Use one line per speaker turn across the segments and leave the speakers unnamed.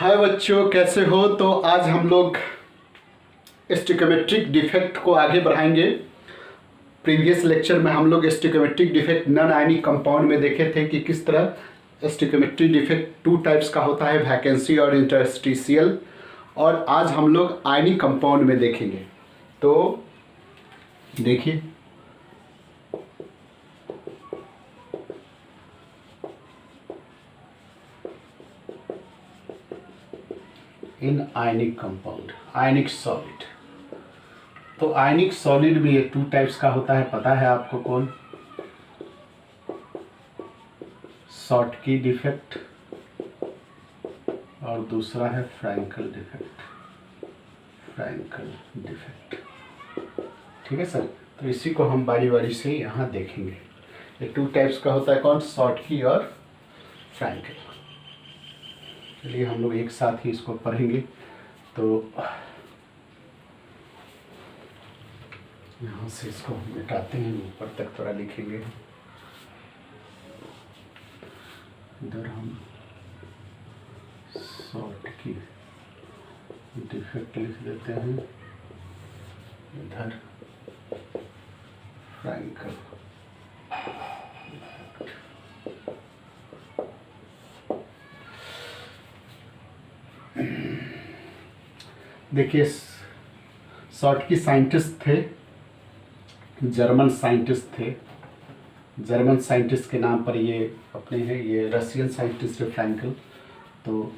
हाय बच्चों, कैसे हो। तो आज हम लोग स्टोइकोमेट्रिक डिफेक्ट को आगे बढ़ाएंगे। प्रीवियस लेक्चर में हम लोग stoichiometric defect non ionic compound में देखे थे कि किस तरह स्टोइकोमेट्रिक डिफेक्ट टू टाइप्स का होता है, वैकेंसी और इंटरस्टिशियल। और आज हम लोग आयनिक कंपाउंड में देखेंगे। तो देखिए, इन आयनिक कंपाउंड, आयनिक सॉलिड। तो आयनिक सॉलिड में ये टू टाइप्स का होता है, पता है आपको कौन? शॉटकी डिफेक्ट और दूसरा है फ्रैंकल डिफेक्ट। फ्रैंकल डिफेक्ट, ठीक है सर। तो इसी को हम बारी बारी से यहाँ देखेंगे। ये टू टाइप्स का होता है, कौन? शॉटकी और फ्रैंकल। चलिए हम लोग एक साथ ही इसको पढ़ेंगे। तो यहाँ से इसको मिटाते हैं, ऊपर तक थोड़ा लिखेंगे। इधर हम शॉटकी डिफेक्ट लिख देते हैं, इधर फ्रैंकल। देखिए, शॉटकी साइंटिस्ट थे, जर्मन साइंटिस्ट थे। जर्मन साइंटिस्ट के नाम पर ये अपने हैं। ये रशियन साइंटिस्ट है फ्रैंकल। तो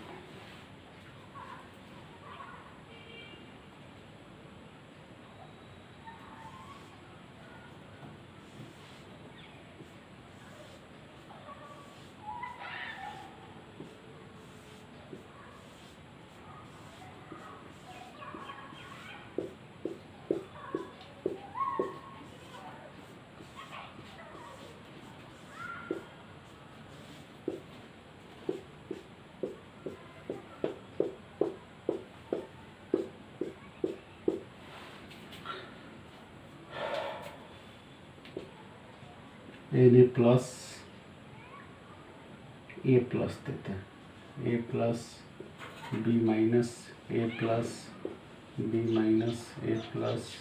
Na प्लस A प्लस देते हैं, A plus B minus A plus B minus A plus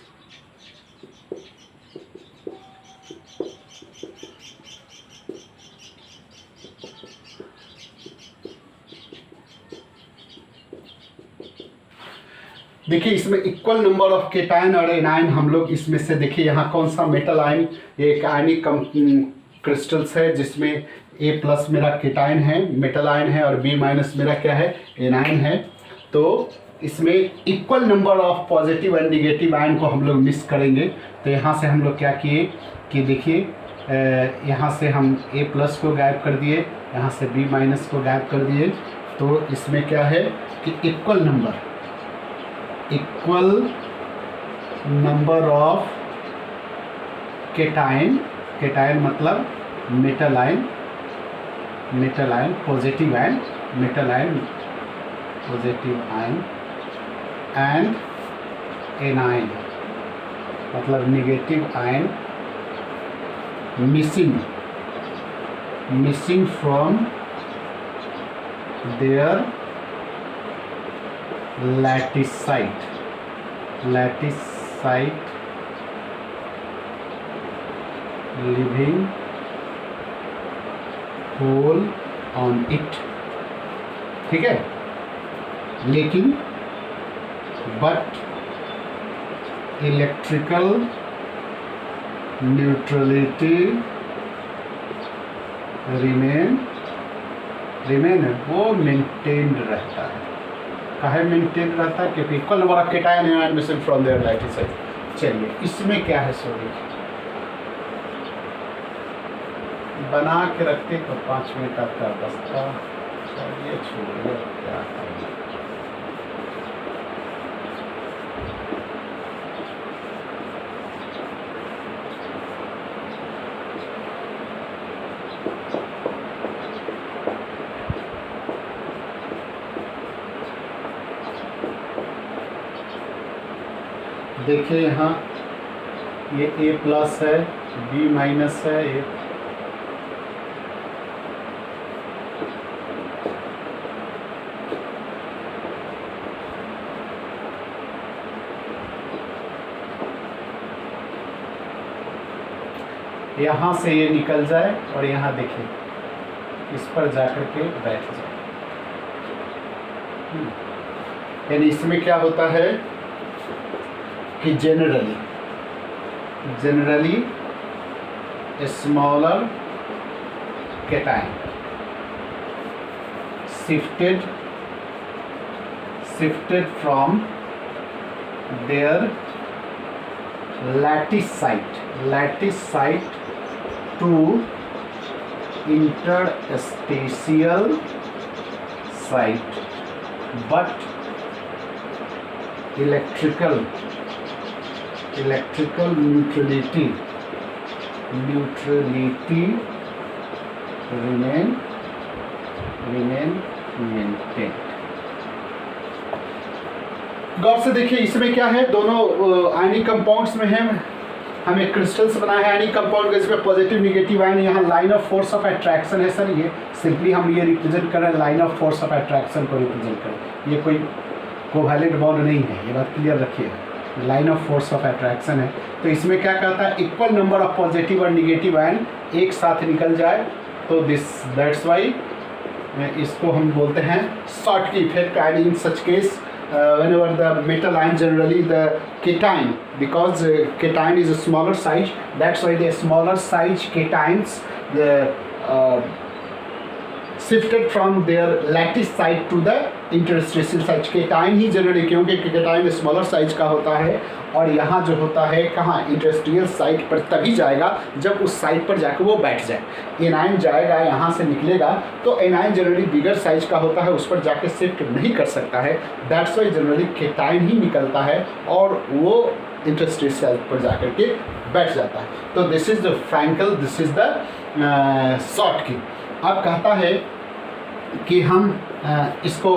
देखिए, इसमें इक्वल नंबर ऑफ केटायन और एनायन हम लोग इसमें से देखिए यहाँ कौन सा मेटल आयन, एक आयनिक क्रिस्टल्स है जिसमें A प्लस मेरा केटायन है, मेटल आयन है, और B माइनस मेरा क्या है? एनायन है। तो इसमें equal number of positive and negative ion को हम लोग मिस करेंगे। तो यहाँ से हम लोग क्या किए कि देखिए, यहाँ से हम A प्लस को गायब कर दिए, यहाँ से B माइनस को गायब कर दिए। तो इसमें क्या है कि equal number of cation, cation मतलब metal ion, positive ion, metal ion, positive ion, and anion मतलब negative ion missing from their lattice site leaving hole on it, ठीक है। लेकिन बट इलेक्ट्रिकल न्यूट्रलिटी रिमेन वो मेंटेन्ड रहता है। काहे maintain रहता है? क्योंकि equal number of cation and ion missing from their lattice site. चलिए, इसमें क्या है? सॉरी, बना के रखते तो 5 मिनट आपका बचता। चलिए छोड़िए, क्या करना। देखिए यहाँ ये A प्लस है, B माइनस है, यहाँ से ये निकल जाए और यहाँ देखिए इस पर जाकर के बैठ जाए। यानी इसमें क्या होता है कि generally smaller cation shifted from their lattice site to interstitial site, but electrical neutrality remain maintained। गौर से देखिए इसमें क्या है, दोनों आयनिक कंपाउंड्स में है, हमें क्रिस्टल्स बनाए हैं आयनिक कंपाउंड, इसमें पॉजिटिव निगेटिव आयन। यहाँ line of force of attraction है सर, ये सिंपली हम ये रिप्रेजेंट कर रहे हैं, line of force of attraction को रिप्रेजेंट कर रहे हैं। ये कोई कोवैलेंट बॉन्ड नहीं है, ये बात क्लियर रखिएगा, line of force of attraction है। तो इसमें क्या कहता है, इक्वल नंबर ऑफ पॉजिटिव और निगेटिव आयन एक साथ निकल जाए तो दैट्स वाई इसको हम बोलते हैं Schottky effect. And in such case whenever the metal ion, generally the cation, because cation is a smaller size, that's why the smaller size cations shifted from their lattice site to the interstitial site। cation he generally, क्योंकि cation smaller size का होता है और यहाँ जो होता है कहाँ, इंटरस्टिशियल साइट पर तभी जाएगा जब उस साइट पर जाकर वो बैठ जाए। एनायन जाएगा यहाँ से निकलेगा तो एनायन जनरली बिगर साइज का होता है, उस पर जाके शिफ्ट नहीं कर सकता है, दैट्स वाई जनरली केटाइन ही निकलता है और वो इंटरस्टिशियल साइट पर जाकर के बैठ जाता है। तो this is the Frenkel, this is the Schottky. अब कहता है कि हम इसको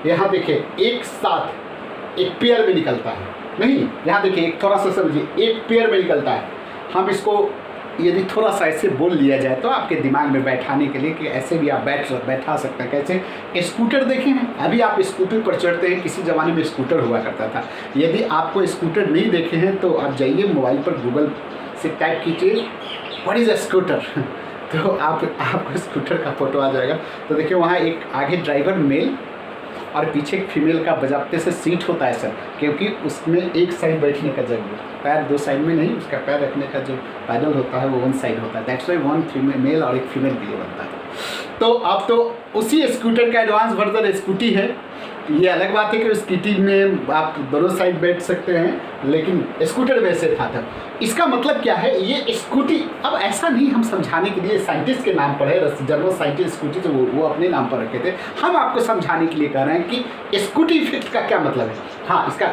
यहाँ देखिए एक साथ एक पेयर में निकलता है, नहीं यहाँ देखिए एक थोड़ा सा समझिए, एक पेयर में निकलता है। हम इसको यदि थोड़ा सा ऐसे बोल लिया जाए तो आपके दिमाग में बैठाने के लिए कि ऐसे भी आप बैठा सकते हैं। कैसे, स्कूटर देखे हैं, अभी आप स्कूटर पर चढ़ते हैं, किसी ज़माने में स्कूटर हुआ करता था। यदि आपको स्कूटर नहीं देखे हैं तो आप जाइए मोबाइल पर गूगल से टाइप कीजिए व्हाट इज़ अ स्कूटर तो आपको स्कूटर का फोटो आ जाएगा। तो देखिए वहाँ एक आगे ड्राइवर मेल और पीछे एक फीमेल का बजाते से सीट होता है सर, क्योंकि उसमें एक साइड बैठने का जगह, पैर दो साइड में नहीं, उसका पैर रखने का जो पैडल होता है वो वन साइड होता है, दैट्स वाई वन मेल और एक फीमेल के लिए बनता है। तो अब तो उसी स्कूटर का एडवांस वर्जन स्कूटी है। ये अलग बात है कि स्कूटी में आप दोनों साइड बैठ सकते हैं, लेकिन स्कूटर वैसे था। इसका मतलब क्या है, ये स्कूटी अब ऐसा नहीं हम समझाने के लिए साइंटिस्ट के नाम पर है, जर्मन साइंटिस्ट स्कूटी तो वो अपने नाम पर रखे थे, हम आपको समझाने के लिए कह रहे हैं कि स्कूटी इफेक्ट का क्या मतलब है। हाँ, इसका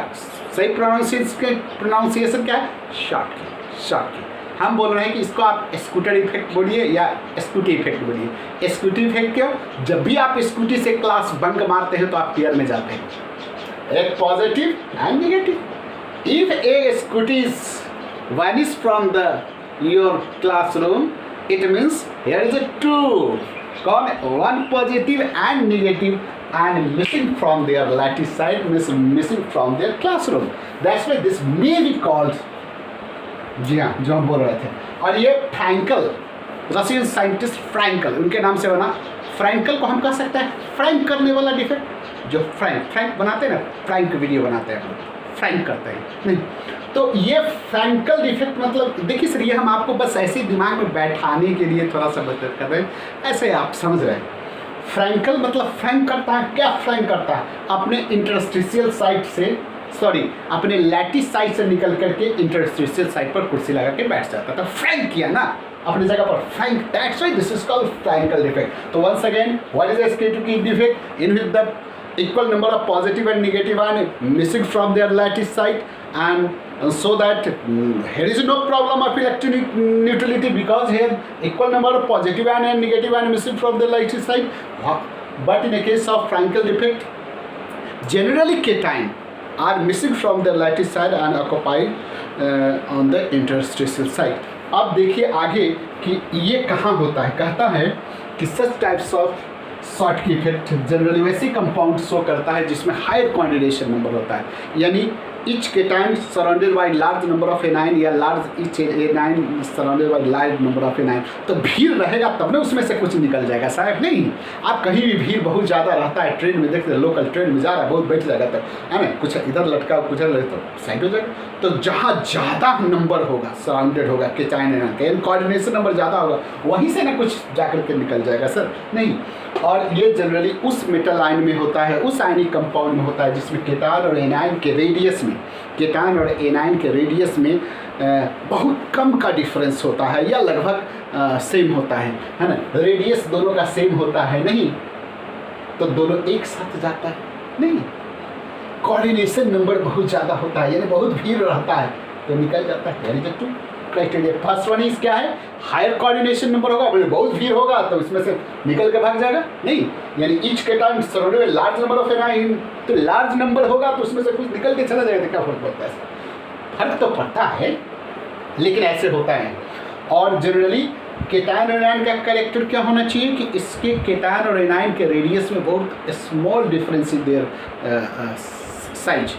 सही प्रोनाउंसिएशन क्या है, शॉर्टकी। हम बोल रहे हैं कि इसको आप स्कूटर इफेक्ट बोलिए या स्कूटी इफेक्ट बोलिए। स्कूटी इफेक्ट क्यों, जब भी आप स्कूटी से क्लास बंक मारते हैं तो आप पेयर में जाते हैं, एक positive and negative. If A scooty vanish from your classroom, it means here is a two, one positive and negative and missing from their lattice side, missing from their classroom. That's why this may be called, जी हाँ जो हम बोल रहे थे। और ये Frankel, Russian scientist Frankel, उनके नाम से बना। फ्रैंकल को हम कह सकते हैं फ्रैंक करने वाला डिफेक्ट, जो फ्रैंक बनाते हैं ना, फ्रैंक वीडियो बनाते हैं, फ्रैंक करते हैं नहीं। तो ये फ्रैंकल डिफेक्ट मतलब देखिए सर, ये हम आपको बस ऐसे ही दिमाग में बैठाने के लिए थोड़ा सा बचत कर रहे हैं, ऐसे आप समझ रहे हैं। फ्रैंकल मतलब फ्रैंक करता है, क्या फ्रैंक करता है, अपने इंटरस्टिशियल साइट से, अपने लैटिस साइट से निकल करके इंटरस्टिशियल साइट पर कुर्सी लगा के बैठ जाता था, फ्रैंक किया ना अपनी जगह पर, Frenkel, that's why this is called Frenkel defect. तो once again, what is the Schottky defect, in which the equal number of positive and negative ion missing from their lattice site, and so that here is no problem of electronic neutrality, because here equal number of positive ion and negative ion missing from the lattice site. But in a case of Frankel defect, generally cation are missing from the lattice side and occupied on the interstitial site. अब देखिए आगे कि ये कहाँ होता है, कहता है कि such types of Schottky effect generally वैसे कंपाउंड शो करता है जिसमें हायर क्वांटिटेशन नंबर होता है, यानी each cation surrounded by large number of anion या large each anion surrounded by large number of anion, तो भीड़ रहेगा तब ना उसमें से कुछ निकल जाएगा साहब। नहीं, आप कहीं भी भीड़ बहुत ज़्यादा रहता है, ट्रेन में देखते हैं लोकल ट्रेन में जा रहा है, बहुत बैठ जाएगा तब है ना, कुछ इधर लटका कुछ इधर तो साइड हो जाएगा। तो जहाँ ज़्यादा नंबर होगा सराउंडेड होगा केटाइन एनायन, कोऑर्डिनेशन नंबर ज़्यादा होगा, वहीं से ना कुछ जाकर के निकल जाएगा सर। नहीं, और ये जनरली उस मेटल आयन में होता है, उस आयनिक कंपाउंड में होता है जिसमें केटाइन और एनायन के रेडियस में, केटाइन और एनायन के रेडियस में बहुत कम का डिफरेंस होता है या लगभग सेम होता है ना, रेडियस दोनों का सेम होता है नहीं, तो दोनों एक साथ जाता है नहीं, कोऑर्डिनेशन नंबर बहुत ज़्यादा होता है यानी बहुत भीड़ रहता है तो निकल जाता है। यानी two criteria first one is क्या है, हायर कोऑर्डिनेशन नंबर होगा, बहुत भीड़ होगा तो इसमें से निकल के भाग जाएगा नहीं, यानी each cation surrounded by large number of anion, तो लार्ज नंबर होगा तो उसमें से कुछ निकल के चला जाएगा, क्या फर्क पड़ता है, फर्क तो पड़ता है लेकिन ऐसे होता है। और जनरली केटाइन और एनायन का कैरेक्टर क्या होना चाहिए कि इसके केटाइन और एनायन के रेडियस में बहुत small difference in their size,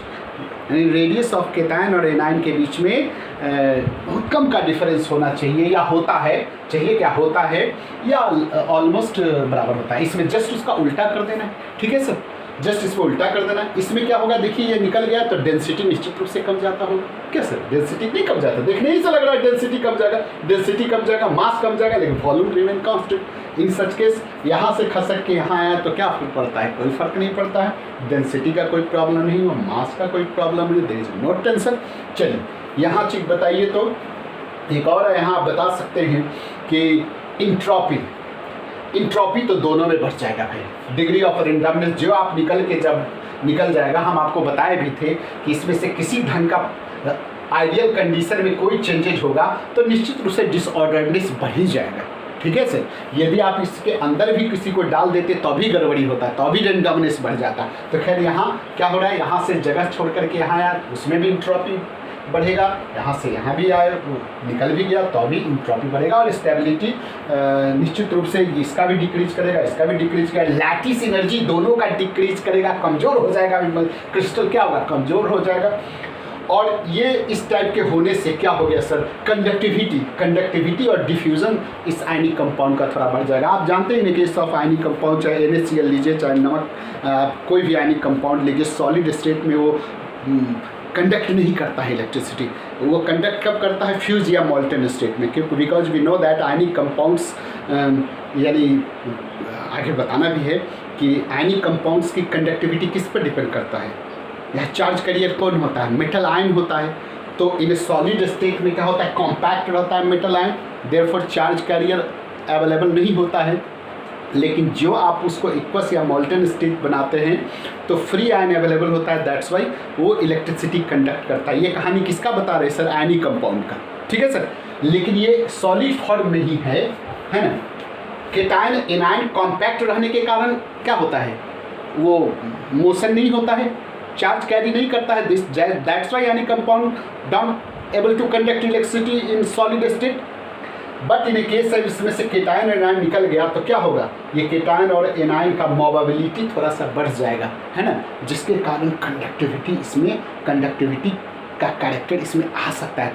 यानी रेडियस ऑफ केटाइन और एनायन के बीच में बहुत कम का डिफरेंस होना चाहिए या होता है, चाहिए क्या होता है या ऑलमोस्ट बराबर होता है। इसमें जस्ट उसका उल्टा कर देना है, ठीक है सर, जस्ट इसको उल्टा कर देना। इसमें क्या होगा, देखिए ये निकल गया तो डेंसिटी निश्चित रूप से कम जाता होगा, क्या सर, डेंसिटी नहीं कम जाता, देखने ही से लग रहा है डेंसिटी कम जाएगा, डेंसिटी कम जाएगा, मास कम जाएगा, लेकिन वॉल्यूम रिमेन कांस्टेंट। इन सच केस यहाँ से खसक के यहाँ आया तो क्या फर्क पड़ता है, कोई फर्क नहीं पड़ता है, डेंसिटी का कोई प्रॉब्लम नहीं हो, मास का कोई प्रॉब्लम नहीं, देयर इज नो टेंशन। चलिए यहाँ चीज बताइए, तो एक और यहाँ बता सकते हैं कि इंट्रोपी तो दोनों में बढ़ जाएगा भाई, डिग्री ऑफ रेंडमनेस जो आप जब निकल जाएगा, हम आपको बताए भी थे कि इसमें से किसी ढंग का आइडियल कंडीशन में कोई चेंजेज होगा तो निश्चित रूप से डिसऑर्डरनेस बढ़ ही जाएगा, ठीक है सर। यदि आप इसके अंदर भी किसी को डाल देते तो भी गड़बड़ी होता, तो भी रेंडमनेस बढ़ जाता। तो खैर यहाँ क्या हो रहा है, यहाँ से जगह छोड़ करके यहाँ आया, उसमें भी इंट्रोपी बढ़ेगा, यहाँ से यहाँ भी आए निकल भी गया तो भी इंट्रोपी बढ़ेगा, और स्टेबिलिटी निश्चित रूप से इसका भी डिक्रीज करेगा, इसका भी डिक्रीज करेगा, लैटिस एनर्जी दोनों का डिक्रीज करेगा, कमज़ोर हो जाएगा, क्रिस्टल क्या होगा, कमज़ोर हो जाएगा। और ये इस टाइप के होने से क्या हो गया सर, कंडक्टिविटी और डिफ्यूज़न इस आयनिक कंपाउंड का थोड़ा बढ़ जाएगा। आप जानते हैं in case of ionic compound, चाहे NaCl लीजिए, चाहे नमक कोई भी आयनिक कंपाउंड लीजिए, सॉलिड स्टेट में वो कंडक्ट नहीं करता है इलेक्ट्रिसिटी, वो कंडक्ट कब करता है, फ्यूज या मॉल्टन स्टेट में, क्योंकि because we know that ionic compounds, यानी आगे बताना भी है कि आयनिक कंपाउंड्स की कंडक्टिविटी किस पर डिपेंड करता है, यह चार्ज कैरियर कौन होता है, मेटल आयन होता है। तो इन सॉलिड स्टेट में क्या होता है, कॉम्पैक्ट रहता है metal ion, therefore charge carrier available नहीं होता है। लेकिन जो आप उसको एक्वस या मॉल्टन स्टेट बनाते हैं तो फ्री आयन अवेलेबल होता है, दैट्स वाई वो इलेक्ट्रिसिटी कंडक्ट करता है। ये कहानी किसका बता रहे सर, आयनिक कंपाउंड का, ठीक है सर। लेकिन ये सॉलिड फॉर्म में ही है ना। केटायन एनायन कॉम्पैक्ट रहने के कारण क्या होता है, वो मोशन नहीं होता है, चार्ज कैरी नहीं करता है, that's why ionic compound don't able to conduct electricity in solid state. But in case है इसमें से केटायन और एनायन निकल गया तो क्या होगा, ये केटायन और एनायन का मोबिलिटी थोड़ा सा बढ़ जाएगा, है ना, जिसके कारण कंडक्टिविटी का कैरेक्टर इसमें आ सकता है,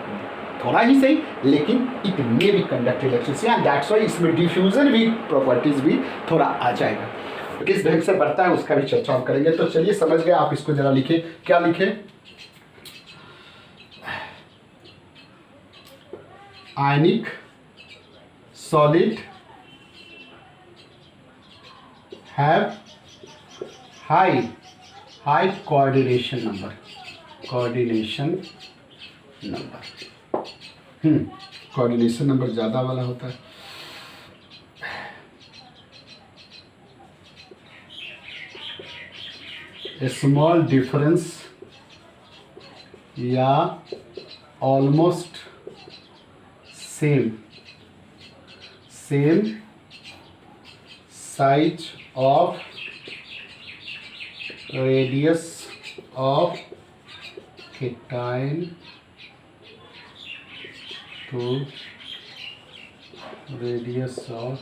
थोड़ा ही सही, लेकिन इट मे भी कंडक्ट इलेक्ट्रिसिटी, दैट्स वाई इसमें डिफ्यूजन भी प्रॉपर्टीज भी थोड़ा आ जाएगा। तो किस ढंग से बढ़ता है उसका भी चर्चा हम करेंगे। तो चलिए समझ गए, आप इसको जरा लिखे, क्या लिखे, आयनिक solid have high coordination number coordination number ज़्यादा वाला होता है। A small difference या almost same size of radius of cation to radius of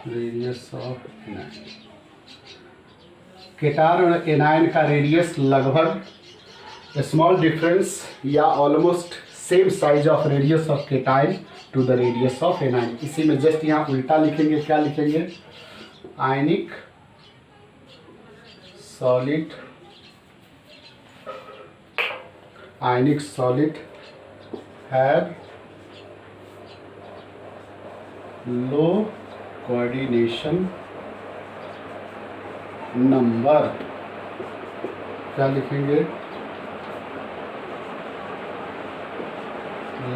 anion। Cation और एनायन का रेडियस लगभग स्मॉल डिफरेंस या almost same size of radius of cation to the radius of anion. इसी में just यहाँ उल्टा लिखेंगे, क्या लिखेंगे, ionic solid, ionic solid have low coordination number, क्या लिखेंगे,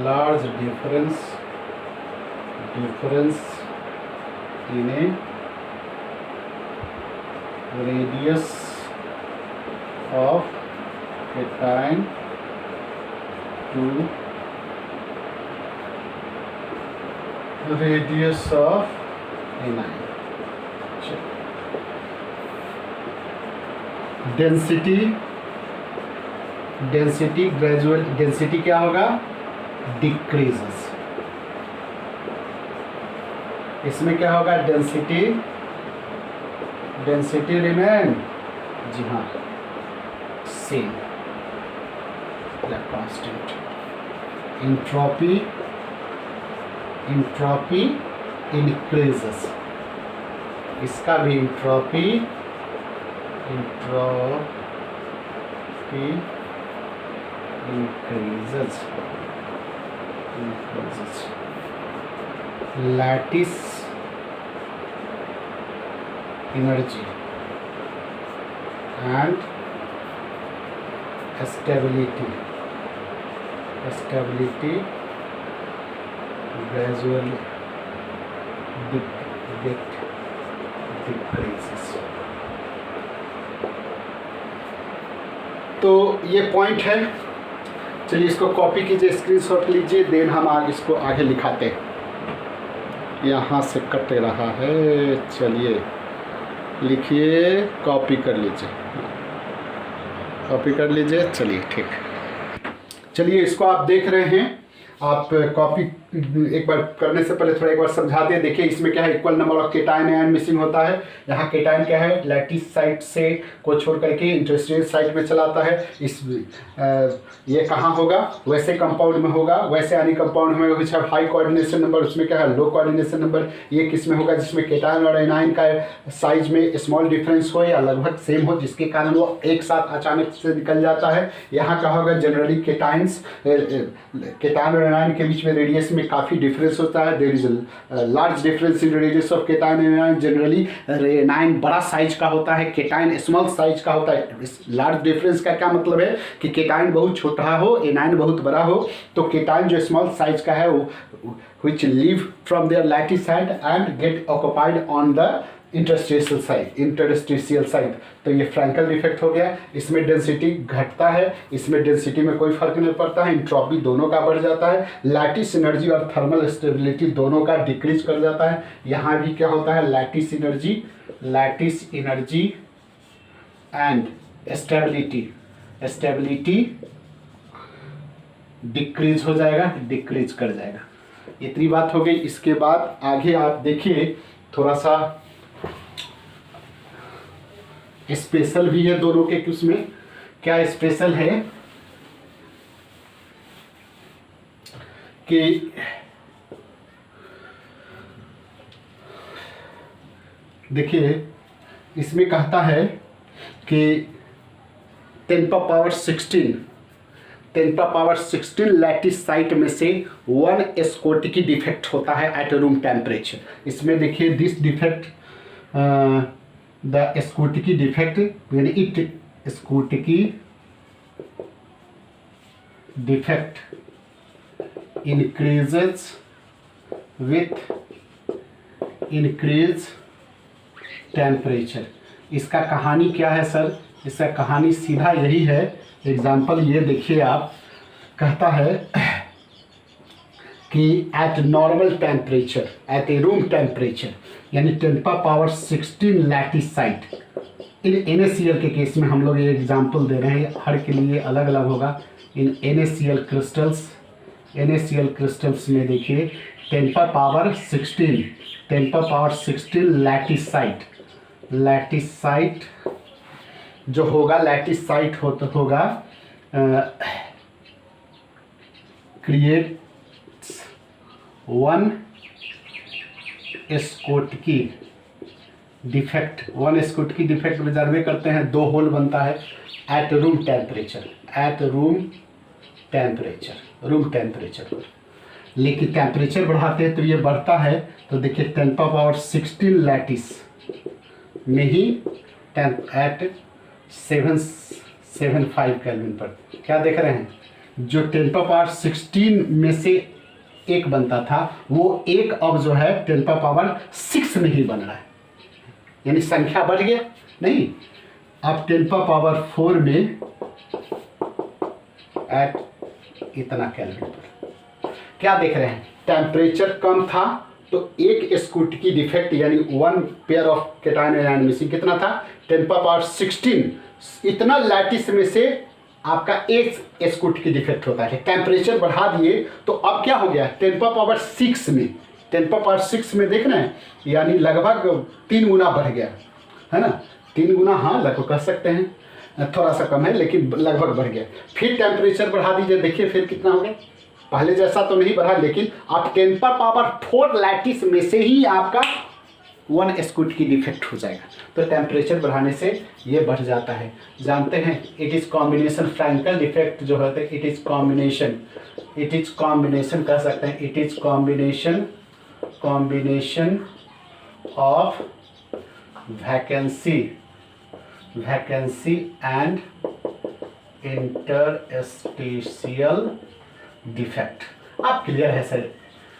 large difference in a radius of cation to radius of anion. Density gradual, density क्या होगा, डिक्रीजेस। इसमें क्या होगा, डेंसिटी रिमेन, जी हाँ, सेम या कांस्टेंट। इंट्रोपी इंक्रीजेस, इसका भी entropy increases। Lattice energy and stability gradually decreases। तो ये पॉइंट है। चलिए इसको कॉपी कीजिए, स्क्रीनशॉट लीजिए, देन हम आगे इसको आगे लिखाते हैं। यहाँ से कट रहा है, चलिए लिखिए, कॉपी कर लीजिए, कॉपी कर लीजिए। चलिए ठीक, चलिए इसको आप देख रहे हैं, आप कॉपी एक बार करने से पहले थोड़ा एक बार समझा दें। देखिए इसमें क्या है, equal number of cation ion missing होता है। यहाँ केटाइन क्या है, लैटिस साइट से को छोड़ करके इंटरस्टेशियल साइट में चलाता है। इस ये कहाँ होगा, वैसे कंपाउंड में होगा, वैसे यानी कंपाउंड में which have high coordination number, उसमें क्या है, लो कोऑर्डिनेशन नंबर। ये किस में होगा, जिसमें केटाइन और एनाइन का साइज में स्मॉल डिफरेंस हो या लगभग सेम हो, जिसके कारण वो एक साथ अचानक से निकल जाता है। यहाँ क्या होगा, जनरली केटाइन और एनाइन के बीच में रेडियस में काफ़ी डिफरेंस होता है। There is large difference in radius of cation and anion. Generally anion बड़ा साइज का होता है, केटाइन स्मॉल साइज का होता है। इस लार्ज डिफरेंस का क्या मतलब है कि केटाइन बहुत छोटा हो, एनाइन बहुत बड़ा हो। तो केटाइन जो स्मॉल साइज का है वो which leave from their lattice side and get occupied on the interstitial side. तो ये फ्रैंकल इफेक्ट हो गया। इसमें डेंसिटी घटता है, इसमें डेंसिटी में कोई फर्क नहीं पड़ता है। इंट्रोपी दोनों का बढ़ जाता है। लैटिस एनर्जी और थर्मल स्टेबिलिटी दोनों का डिक्रीज कर जाता है। यहाँ भी क्या होता है, lattice energy and stability decrease हो जाएगा, डिक्रीज कर जाएगा। इतनी बात हो गई। इसके बाद आगे आप देखिए, थोड़ा सा स्पेशल भी है दोनों के। उसमें क्या स्पेशल है कि देखिए इसमें कहता है कि 10 पावर 16 लैटिस साइट में से 1 स्कोटिकी डिफेक्ट होता है एट रूम टेम्परेचर। इसमें देखिए this defect the Schottky defect यानी it Schottky defect increases with increase temperature. इसका कहानी क्या है सर? इसका कहानी सीधा यही है। एग्जाम्पल ये देखिए, आप कहता है कि eight normal temperature at A room temperature यानी 10 पावर 16 लैटिस साइट। इन NaCl के केस में हम लोग ये एग्जाम्पल दे रहे हैं, हर के लिए अलग अलग होगा। इन NaCl क्रिस्टल्स में देखिए 10 पावर 16 लैटिस साइट जो होगा, लैटिस साइट होगा creates one Schottky defect, one Schottky defect में सर्वे करते हैं, 2 होल बनता है at room temperature, at room temperature पर। लेकिन टेम्परेचर बढ़ाते हैं तो ये बढ़ता है, तो देखिए 10⁻16 लैटिस में ही एट 775 केल्विन पर। क्या देख रहे हैं, जो 10⁻16 में से एक बनता था वो एक अब जो है 10⁻6 में ही बन रहा है, यानी संख्या बढ़ गया नहीं, अब 10⁻4 में एट इतना केल्विन पर। क्या देख रहे हैं, टेम्परेचर कम था तो एक स्कूटकी डिफेक्ट यानी 1 pair of cation anion missing कितना था 10⁻16, इतना लैटिस में से आपका एक स्कूटकी डिफेक्ट होता है। टेम्परेचर बढ़ा दिए तो अब क्या हो गया 10⁻6 में, 10⁻6 में देख रहे हैं, यानी लगभग 3 गुना बढ़ गया है ना, 3 गुना, हाँ लगभग कह सकते हैं, थोड़ा सा कम है लेकिन लगभग बढ़ गया। फिर टेम्परेचर बढ़ा दीजिए, देखिए फिर कितना हो गया, पहले जैसा तो नहीं बढ़ा लेकिन अब 10⁻4 लैटिस में से ही आपका 1 स्कूटकी डिफेक्ट हो जाएगा। तो टेम्परेचर बढ़ाने से ये बढ़ जाता है। जानते हैं it is combination, Frenkel defect जो होता है इट इज़ कॉम्बिनेशन कह सकते हैं, it is combination of vacancy and interstitial defect. आप क्लियर है सर,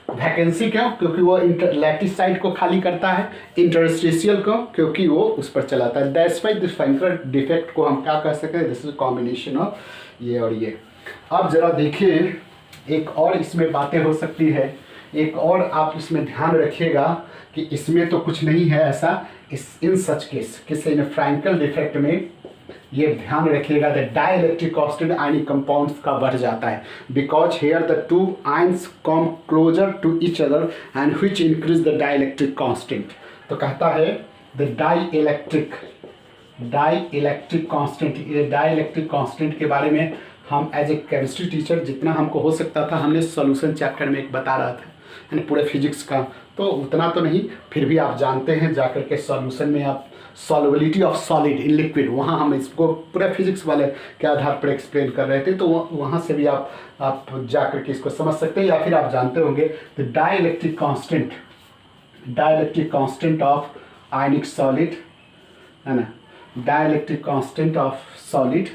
वैकेंसी क्यों, क्योंकि वो लैटिस साइड को खाली करता है, इंटरस्टिशियल को क्योंकि वो उस पर चलाता है। That's why this Frenkel defect को हम क्या कर सकते हैं, दिस इज कॉम्बिनेशन ऑफ ये और ये। अब जरा देखिए एक और इसमें बातें हो सकती है, एक और आप इसमें ध्यान रखिएगा कि इसमें तो कुछ नहीं है ऐसा, इन सच केस किसी ने फ्रैंकल डिफेक्ट में ये ध्यान रखिएगा the dielectric constant ionic compounds का बढ़ जाता है, because here the 2 ions come closer to each other and which increase the dielectric constant. तो कहता है द डाइलेक्ट्रिक कांस्टेंट, ये डाइलेक्ट्रिक कांस्टेंट के बारे में हम एज ए केमिस्ट्री टीचर जितना हमको हो सकता था हमने सॉल्यूशन चैप्टर में एक बता रहा था, यानी पूरे फिजिक्स का, तो उतना तो नहीं, फिर भी आप जानते हैं जाकर के सॉल्यूशन में आप solubility of solid in liquid, वहाँ हम इसको पूरे फिजिक्स वाले के आधार पर एक्सप्लेन कर रहे थे, तो वहाँ से भी आप जाकर के इसको समझ सकते हैं, या फिर आप जानते होंगे the dielectric constant of ionic solid है ना, डाइलेक्ट्रिक कांस्टेंट ऑफ सॉलिड,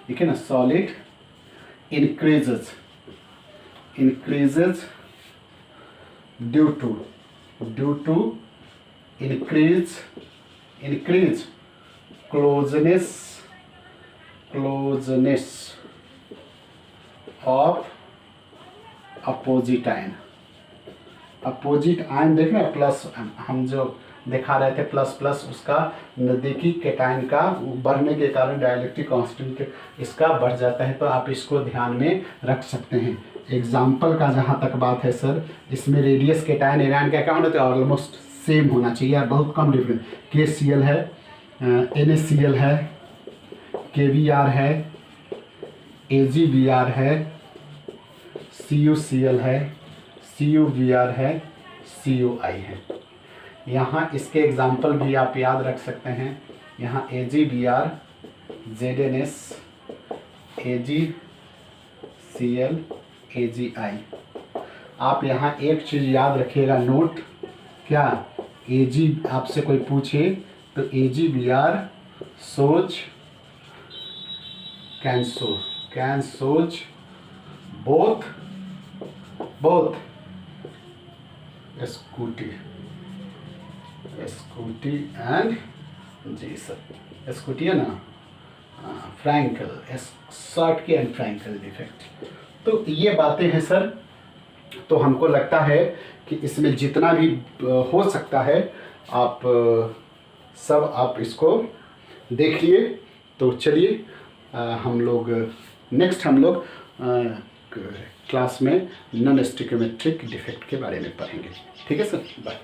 ठीक है ना, solid increases due to increase closeness of opposite ion देख रहे हैं, प्लस हम जो दिखा रहे थे प्लस उसका नज़दीकी केटायन का बढ़ने के कारण डाइलेक्ट्रिक कांस्टेंट इसका बढ़ जाता है, तो आप इसको ध्यान में रख सकते हैं। एग्जाम्पल का जहाँ तक बात है सर, इसमें रेडियस केटायन एनायन क्या होना चाहिए, ऑलमोस्ट सेम होना चाहिए यार, बहुत कम डिफरेंस। KCl है, NaCl है, KBr है, AgBr है, CuCl है, CuVr है, CuI है। यहाँ इसके एग्जाम्पल भी आप याद रख सकते हैं, यहाँ AgBr, ZnS, AgCl, AgI। आप यहाँ एक चीज़ याद रखिएगा, नोट, क्या Ag आपसे कोई पूछे तो AgBr can show both Schottky and जी सर, स्कूटी है ना, Frenkel, Schottky and Frenkel defect. तो ये बातें हैं सर, तो हमको लगता है कि इसमें जितना भी हो सकता है आप सब आप इसको देखिए। तो चलिए हम लोग नेक्स्ट क्लास में नॉन स्टिकियोमेट्रिक डिफेक्ट के बारे में पढ़ेंगे। ठीक है सर, बाय।